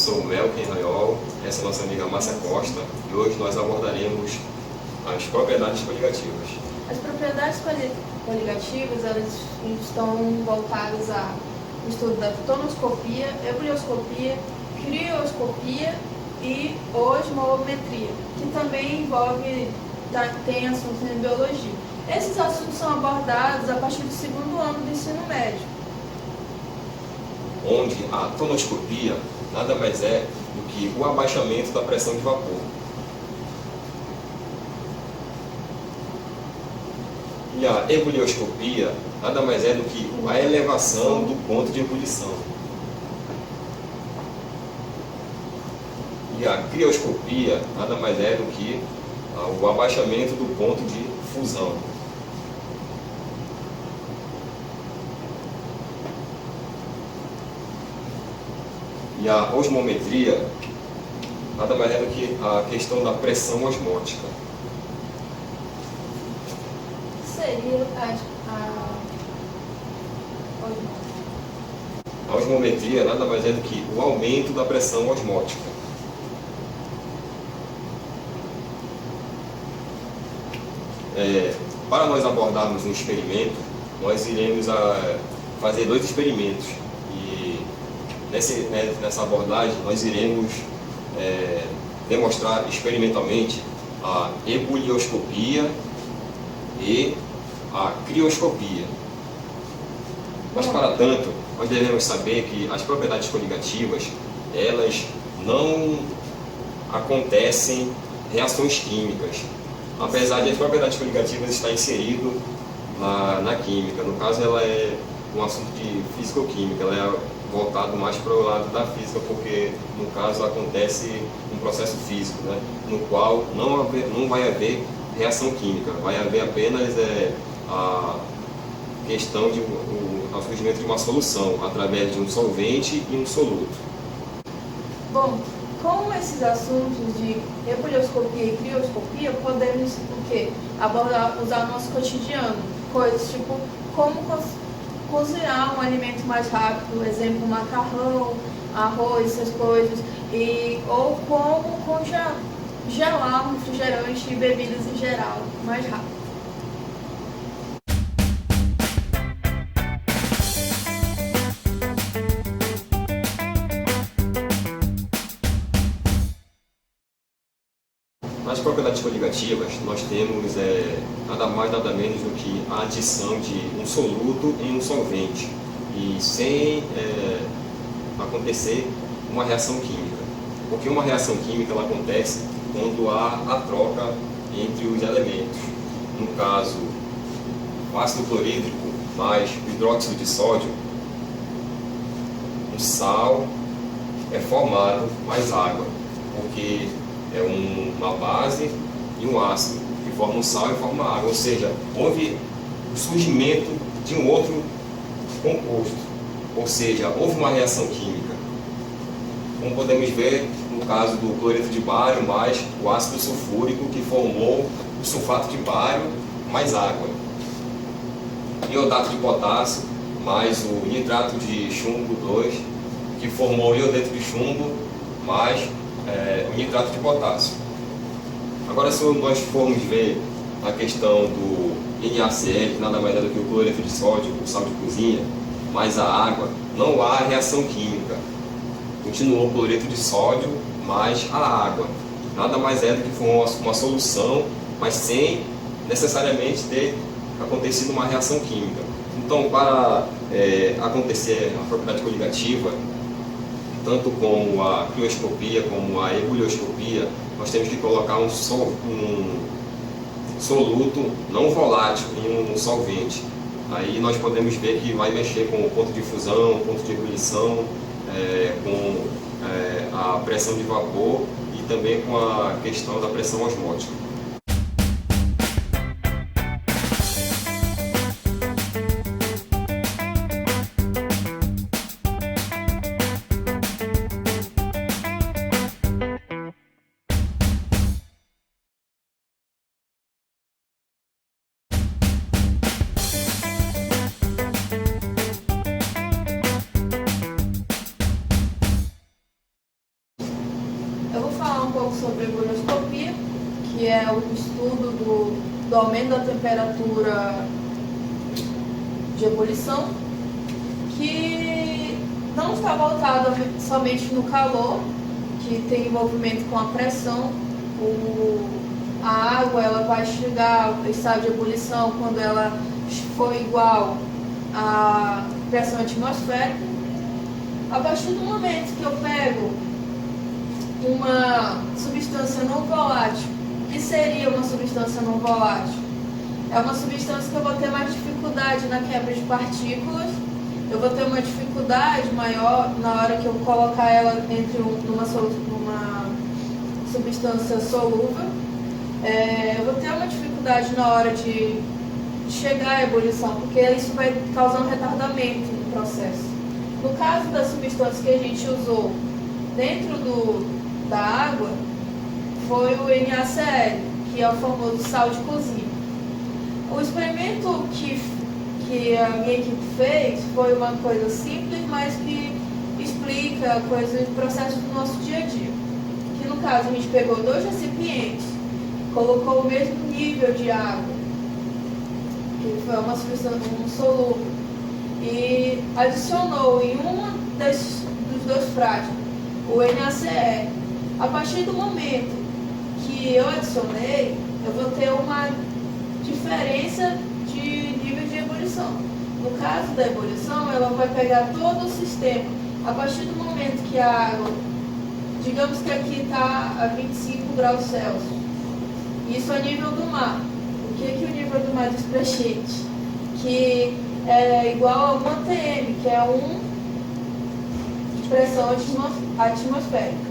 sou o Melkin Raiol, essa é a nossa amiga Márcia Costa e hoje nós abordaremos as propriedades coligativas. As propriedades coligativas elas estão voltadas ao estudo da tonoscopia, ebulioscopia, crioscopia e osmometria, que também tem assuntos em biologia. Esses assuntos são abordados a partir do segundo ano do ensino médio. Onde a tonoscopia nada mais é do que o abaixamento da pressão de vapor. E a ebulioscopia nada mais é do que a elevação do ponto de ebulição. E a crioscopia nada mais é do que o abaixamento do ponto de fusão. E a osmometria nada mais é do que a questão da pressão osmótica. Seria A osmometria nada mais é do que o aumento da pressão osmótica. Para nós abordarmos um experimento, nós iremos fazer 2 experimentos. E nessa abordagem nós iremos demonstrar experimentalmente a ebulioscopia e a crioscopia. Mas para tanto, nós devemos saber que as propriedades coligativas, elas não acontecem reações químicas, apesar de as propriedades coligativas estar inserido na química. No caso, ela é um assunto de físico-química, ela é voltado mais para o lado da física, porque no caso acontece um processo físico, né, no qual não vai haver reação química, vai haver apenas a questão ao surgimento de uma solução através de um solvente e um soluto. Bom, com esses assuntos de ebulioscopia e crioscopia, podemos usar no nosso cotidiano. Coisas tipo como cozinhar um alimento mais rápido, exemplo, macarrão, arroz, essas coisas, ou como gelar um refrigerante e bebidas em geral, mais rápido. Nas propriedades coligativas, nós temos nada mais nada menos do que a adição de um soluto em um solvente e sem acontecer uma reação química. Porque uma reação química ela acontece quando há a troca entre os elementos. No caso, o ácido clorídrico mais o hidróxido de sódio, um sal é formado mais água, porque é uma base e um ácido, que formam um sal e formam água. Ou seja, houve o surgimento de um outro composto. Ou seja, houve uma reação química. Como podemos ver no caso do cloreto de bário mais o ácido sulfúrico, que formou o sulfato de bário mais água. Iodato de potássio mais o nitrato de chumbo 2, que formou o iodeto de chumbo mais o nitrato de potássio. Agora, se nós formos ver a questão do NaCl, que nada mais é do que o cloreto de sódio, o sal de cozinha, mais a água, não há reação química. Continuou o cloreto de sódio mais a água. Nada mais é do que uma solução, mas sem necessariamente ter acontecido uma reação química. Então, para acontecer a propriedade coligativa, tanto com a crioscopia como a ebulioscopia, nós temos que colocar um soluto não volátil em um solvente. Aí nós podemos ver que vai mexer com o ponto de fusão, ponto de ebulição, com a pressão de vapor e também com a questão da pressão osmótica. um pouco sobre ebullioscopia, que é o estudo do aumento da temperatura de ebulição, que não está voltado somente no calor, que tem envolvimento com a pressão. A água ela vai chegar ao estado de ebulição quando ela for igual à pressão atmosférica. A partir do momento que eu pego uma substância não volátil, que seria uma substância não volátil? É uma substância que eu vou ter mais dificuldade na quebra de partículas, eu vou ter uma dificuldade maior na hora que eu colocar ela entre numa substância solúvel. Eu vou ter uma dificuldade na hora de chegar à ebulição, porque isso vai causar um retardamento no processo. No caso da substância que a gente usou dentro da água, foi o NaCl, que é o famoso sal de cozinha. O experimento que a minha equipe fez foi uma coisa simples, mas que explica coisas, processos do nosso dia a dia. Que no caso a gente pegou 2 recipientes, colocou o mesmo nível de água, que foi uma substância, um solúvel, e adicionou em dos 2 frascos o NaCl. A partir do momento que eu adicionei, eu vou ter uma diferença de nível de ebulição. No caso da ebulição, ela vai pegar todo o sistema. A partir do momento que a água, digamos que aqui está a 25 graus Celsius, isso a nível do mar. O que o nível do mar diz pra gente? Que é igual a 1 atm, que é de pressão atmosférica.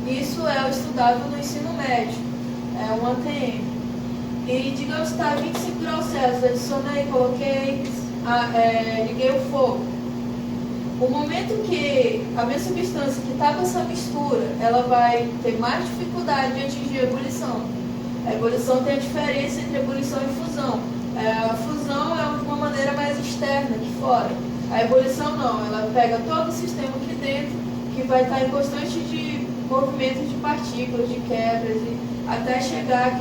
Isso é estudado no ensino médio, é 1 atm. E digamos que está a 25 graus Celsius, adicionei, coloquei, liguei o fogo. O momento que a minha substância que está com essa mistura, ela vai ter mais dificuldade de atingir a ebulição. A ebulição tem a diferença entre ebulição e fusão. A fusão é uma maneira mais externa, aqui fora. A ebulição não, ela pega todo o sistema aqui dentro, que vai estar em constante de movimento de partículas, de quebras, até chegar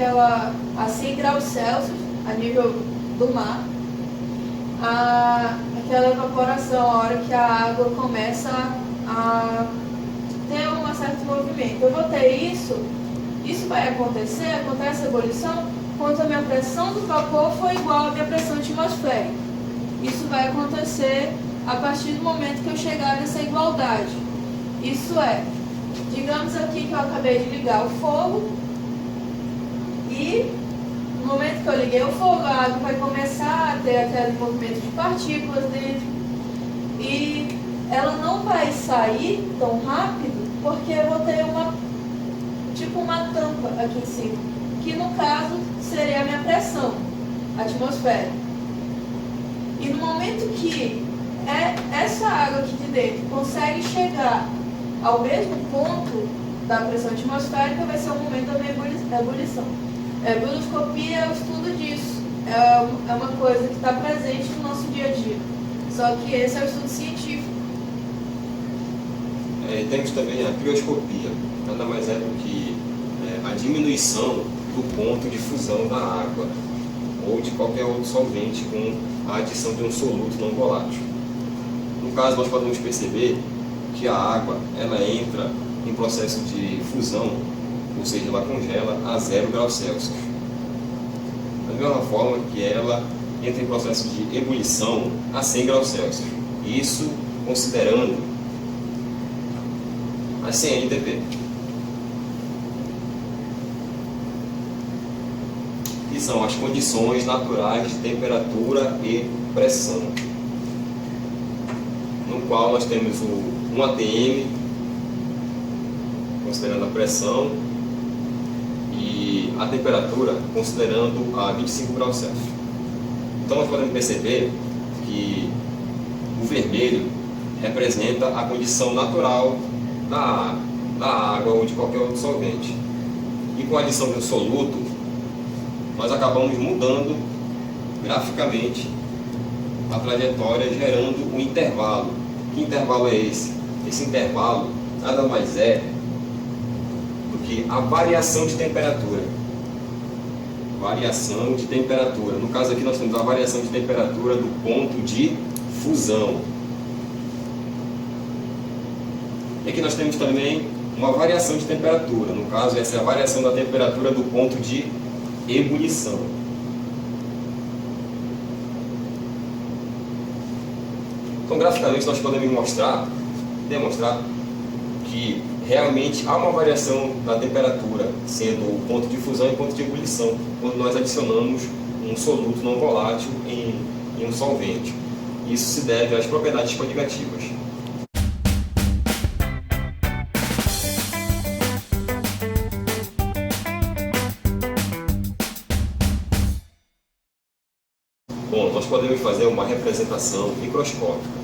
a 100 graus Celsius, a nível do mar, aquela evaporação, a hora que a água começa a ter um certo movimento. Eu vou ter isso vai acontecer, acontece a ebulição, quando a minha pressão do vapor for igual à minha pressão atmosférica. Isso vai acontecer a partir do momento que eu chegar nessa igualdade. Isso é, digamos aqui que eu acabei de ligar o fogo, e no momento que eu liguei o fogo, a água vai começar a ter aquele movimento de partículas dentro, e ela não vai sair tão rápido, porque eu vou ter uma tampa aqui em cima, que no caso seria a minha pressão atmosférica. E no momento que essa água aqui de dentro consegue chegar ao mesmo ponto da pressão atmosférica, vai ser o momento da minha ebulição. A ebullioscopia é o estudo disso, é uma coisa que está presente no nosso dia a dia, só que esse é o estudo científico. Temos também a crioscopia, nada mais é do que a diminuição do ponto de fusão da água ou de qualquer outro solvente com a adição de um soluto não volátil. No caso, nós podemos perceber que a água ela entra em processo de fusão, ou seja, ela congela a 0 graus Celsius. Da mesma forma que ela entra em processo de ebulição a 100 graus Celsius. Isso considerando a 100 NTP. Que são as condições naturais de temperatura e pressão, no qual nós temos o 1 atm, considerando a pressão, e a temperatura, considerando a 25 graus Celsius. Então nós podemos perceber que o vermelho representa a condição natural da água ou de qualquer outro solvente. E com a adição de um soluto, nós acabamos mudando graficamente a trajetória, gerando um intervalo. Que intervalo é esse? Esse intervalo nada mais é aqui a variação de temperatura. Variação de temperatura. No caso aqui nós temos a variação de temperatura do ponto de fusão. E aqui nós temos também uma variação de temperatura. No caso, essa é a variação da temperatura do ponto de ebulição. Então, graficamente, nós podemos demonstrar que realmente há uma variação da temperatura, sendo o ponto de fusão e o ponto de ebulição, quando nós adicionamos um soluto não volátil em um solvente. Isso se deve às propriedades quantitativas. Bom, nós podemos fazer uma representação microscópica,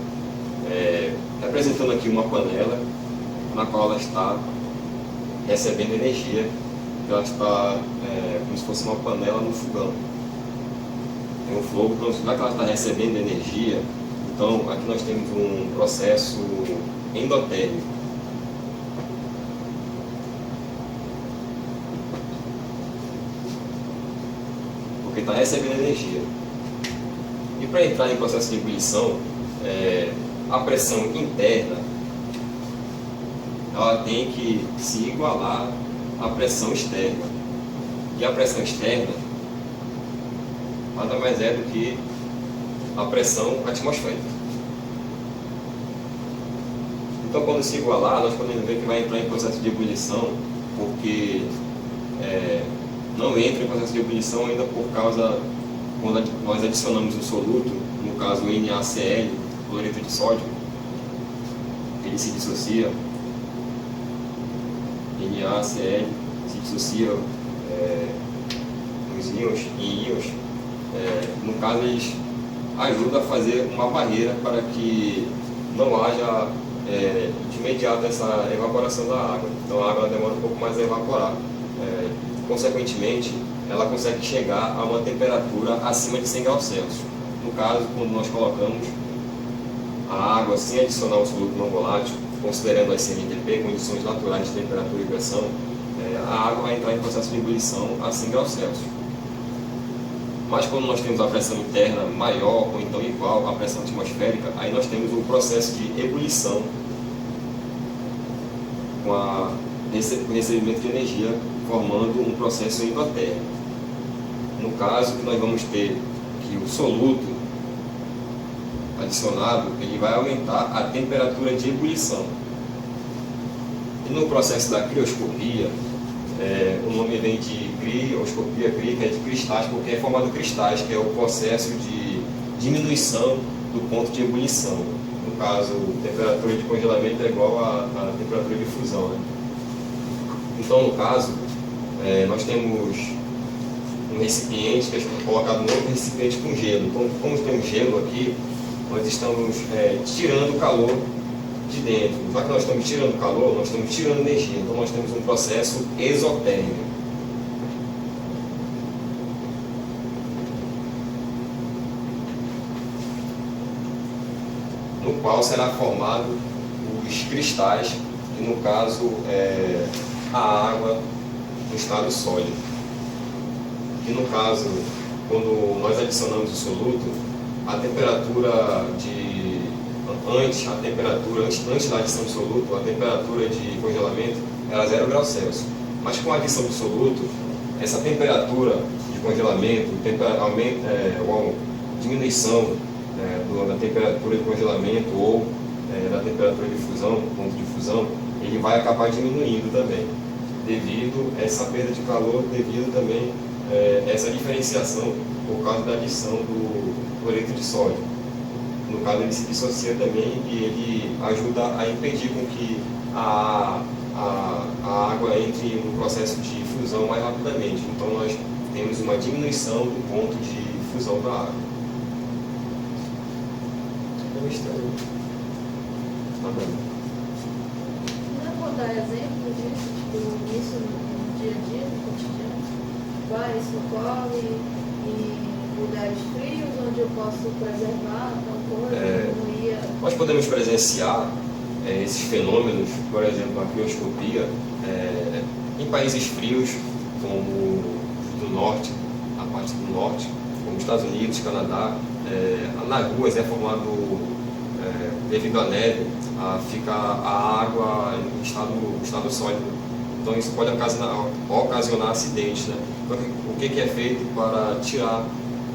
representando aqui uma panela na qual ela está recebendo energia, ela está como se fosse uma panela no fogão. Tem um fogo, então já que ela está recebendo energia, então aqui nós temos um processo endotérmico. Porque está recebendo energia. E para entrar em processo de ebulição, a pressão interna ela tem que se igualar à pressão externa. E a pressão externa nada mais é do que a pressão atmosférica. Então, quando se igualar, nós podemos ver que vai entrar em processo de ebulição, porque não entra em processo de ebulição ainda por causa, quando nós adicionamos um soluto, no caso o NaCl, cloreto de sódio, ele se dissocia, NaCl se dissocia nos íons, em íons, no caso eles ajudam a fazer uma barreira para que não haja de imediato essa evaporação da água. Então a água demora um pouco mais a evaporar. Consequentemente, ela consegue chegar a uma temperatura acima de 100 graus Celsius. No caso, quando nós colocamos a água sem adicionar o soluto não volátil, considerando as CNTP, condições naturais de temperatura e pressão, a água vai entrar em processo de ebulição a 100 graus Celsius. Mas quando nós temos a pressão interna maior ou então igual à pressão atmosférica, aí nós temos um processo de ebulição com o recebimento de energia, formando um processo endotérmico. No caso, que nós vamos ter que o soluto adicionado, ele vai aumentar a temperatura de ebulição. E no processo da crioscopia, o nome vem de crioscopia, que é de cristais, porque é formado cristais, que é o processo de diminuição do ponto de ebulição. No caso, a temperatura de congelamento é igual à temperatura de fusão, né? Então, no caso, nós temos um recipiente que é colocado no outro recipiente com gelo. Então, como tem um gelo aqui, nós estamos tirando o calor de dentro. Já que nós estamos tirando calor, nós estamos tirando energia. Então nós temos um processo exotérmico. No qual será formado os cristais, que no caso é a água no estado sólido. E no caso, quando nós adicionamos o soluto, a temperatura antes da adição do soluto, a temperatura de congelamento era 0 graus Celsius. Mas com a adição do soluto, essa temperatura de congelamento, diminuição da temperatura de congelamento ou da temperatura de fusão, ponto de fusão, ele vai acabar diminuindo também, devido a essa perda de calor, devido também a essa diferenciação por causa da adição do cloreto de sódio. No caso, ele se dissocia também e ele ajuda a impedir com que a água entre no processo de fusão mais rapidamente. Então, nós temos uma diminuição do ponto de fusão da água. É estranho. Não vou dar exemplo disso, tipo, isso no dia a dia, no cotidiano? Vai, isso ocorre em lugares frios, onde eu posso preservar tal coisa, Nós podemos presenciar esses fenômenos, por exemplo, a crioscopia, Em países frios, como do norte, a parte do norte, como Estados Unidos, Canadá, lagoas é formado, devido à neve, fica a água em estado sólido. Então isso pode ocasionar acidentes, né? Então, o que é feito para tirar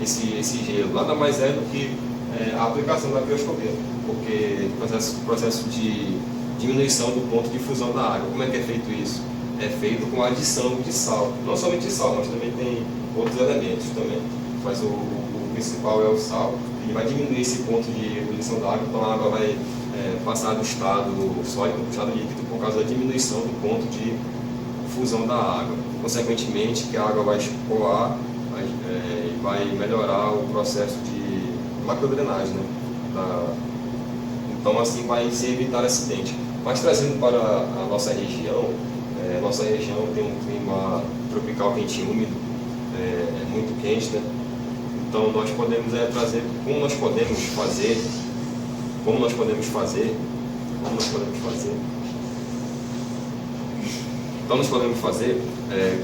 esse gelo? Nada mais é do que a aplicação da crioscopia, porque o processo de diminuição do ponto de fusão da água. Como é que é feito isso? É feito com a adição de sal, não somente de sal, mas também tem outros elementos também. Mas o principal é o sal, ele vai diminuir esse ponto de ebulição da água, então a água vai passar do estado sólido para o estado líquido por causa da diminuição do ponto de fusão da água. Consequentemente, que a água vai escoar e vai melhorar o processo de macrodrenagem, né? Então assim vai se evitar acidente. Mas trazendo para a nossa região tem um clima tropical quente e úmido, muito quente, né? Então nós podemos trazer, como nós podemos fazer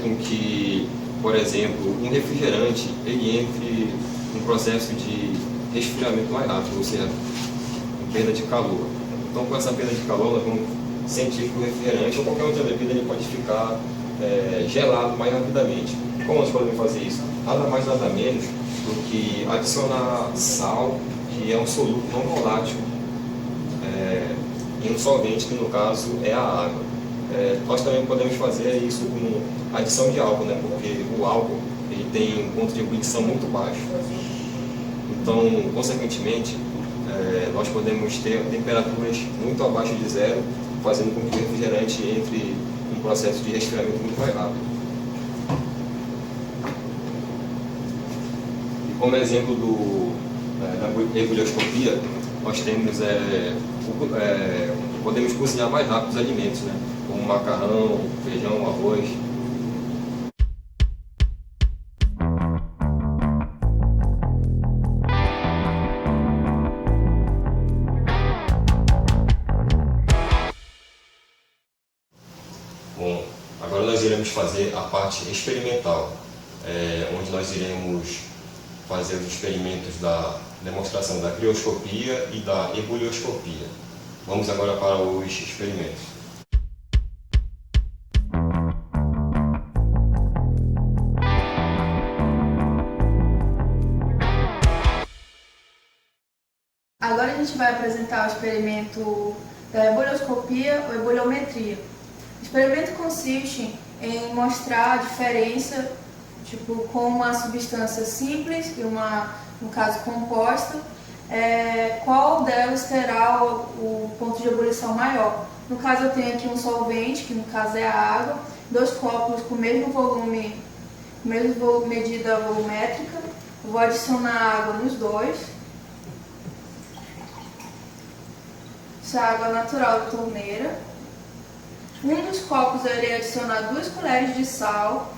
com que, por exemplo, um refrigerante ele entre num processo de resfriamento mais rápido, ou seja, perda de calor. Então, com essa perda de calor, nós vamos sentir que o refrigerante ou qualquer outra bebida ele pode ficar gelado mais rapidamente. Como nós podemos fazer isso? Nada mais, nada menos do que adicionar sal, que é um solúvel não volátil, em um solvente, que no caso é a água. Nós também podemos fazer isso com adição de álcool, né? Porque o álcool ele tem um ponto de ebulição muito baixo. Então, consequentemente, nós podemos ter temperaturas muito abaixo de zero, fazendo com que o refrigerante entre em um processo de resfriamento muito mais rápido. E como exemplo da ebulioscopia, nós temos podemos cozinhar mais rápido os alimentos, né? Como macarrão, feijão, arroz. Bom, agora nós iremos fazer a parte experimental, onde nós iremos fazer os experimentos da demonstração da crioscopia e da ebulioscopia. Vamos agora para os experimentos. Agora a gente vai apresentar o experimento da ebulioscopia ou ebuliometria. O experimento consiste em mostrar a diferença, com uma substância simples e uma, no caso, composta, qual delas terá o ponto de ebulição maior. No caso, eu tenho aqui um solvente, que no caso é a água, 2 copos com o mesmo volume, medida volumétrica. Eu vou adicionar água nos dois. Isso é água natural da torneira. Um dos copos eu irei adicionar 2 colheres de sal.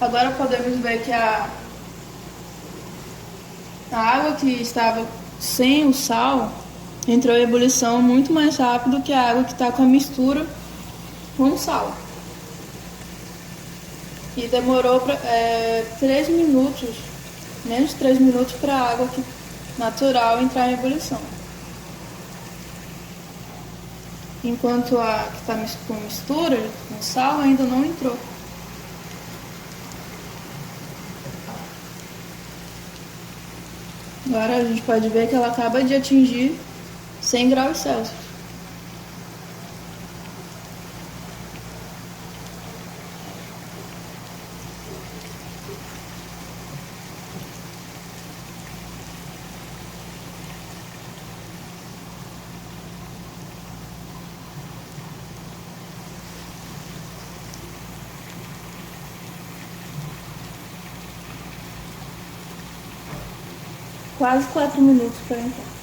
Agora podemos ver que a água que estava sem o sal entrou em ebulição muito mais rápido que a água que está com a mistura com o sal. E demorou 3 minutos, menos de 3 minutos para a água natural entrar em ebulição. Enquanto a que está com mistura, com sal, ainda não entrou. Agora a gente pode ver que ela acaba de atingir 100 graus Celsius. Quase 4 minutos para entrar.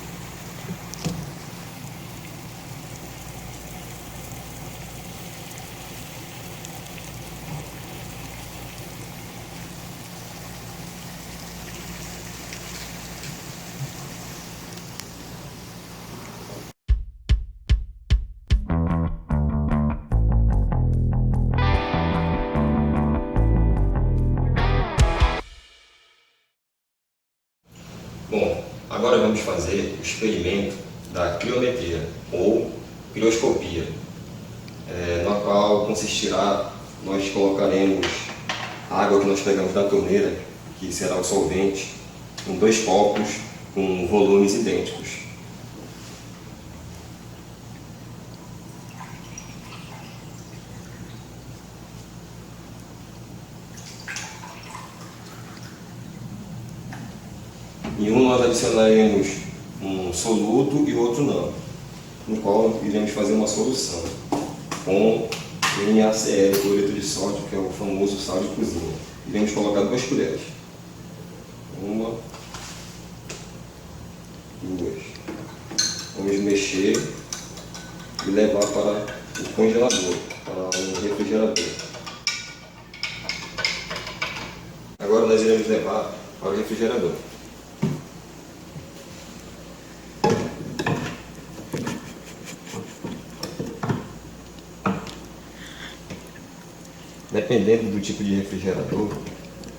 Bom, agora vamos fazer o experimento da criometria ou crioscopia, na qual consistirá, nós colocaremos a água que nós pegamos da torneira, que será o solvente, em 2 copos com volumes idênticos. Em um nós adicionaremos um soluto e outro não, no qual iremos fazer uma solução com NaCl, cloreto de sódio, que é o famoso sal de cozinha. Iremos colocar 2 colheres. 1, 2. Vamos mexer e levar para o congelador, para o refrigerador. Agora nós iremos levar para o refrigerador. Dependendo do tipo de refrigerador,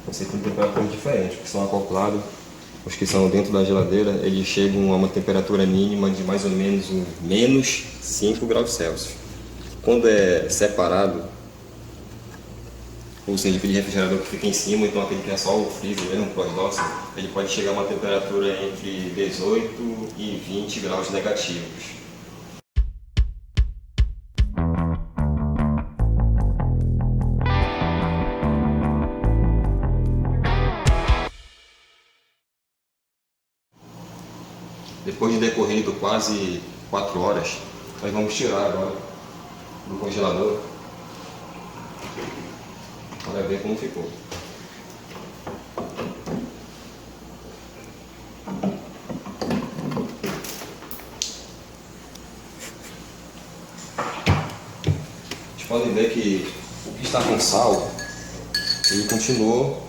você tem temperaturas diferentes, que são acoplados. Os que são dentro da geladeira, eles chegam a uma temperatura mínima de mais ou menos menos 5 graus Celsius. Quando é separado, ou seja, aquele refrigerador que fica em cima, então aquele que é só o freezer mesmo, pós-doce, ele pode chegar a uma temperatura entre 18 e 20 graus negativos. Depois de decorrido quase 4 horas, nós vamos tirar agora do congelador para ver como ficou. Vocês podem ver que o que está com sal, ele continuou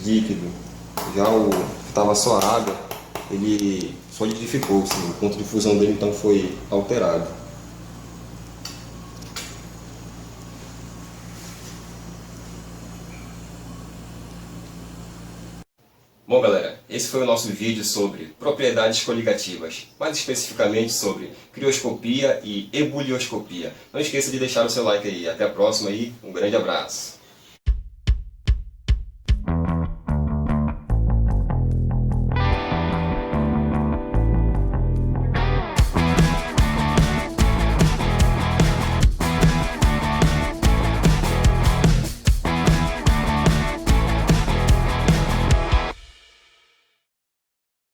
líquido. Já o que estava só água, ele solidificou-se, o ponto de fusão dele então foi alterado. Bom galera, esse foi o nosso vídeo sobre propriedades coligativas, mais especificamente sobre crioscopia e ebulioscopia. Não esqueça de deixar o seu like aí, até a próxima e um grande abraço!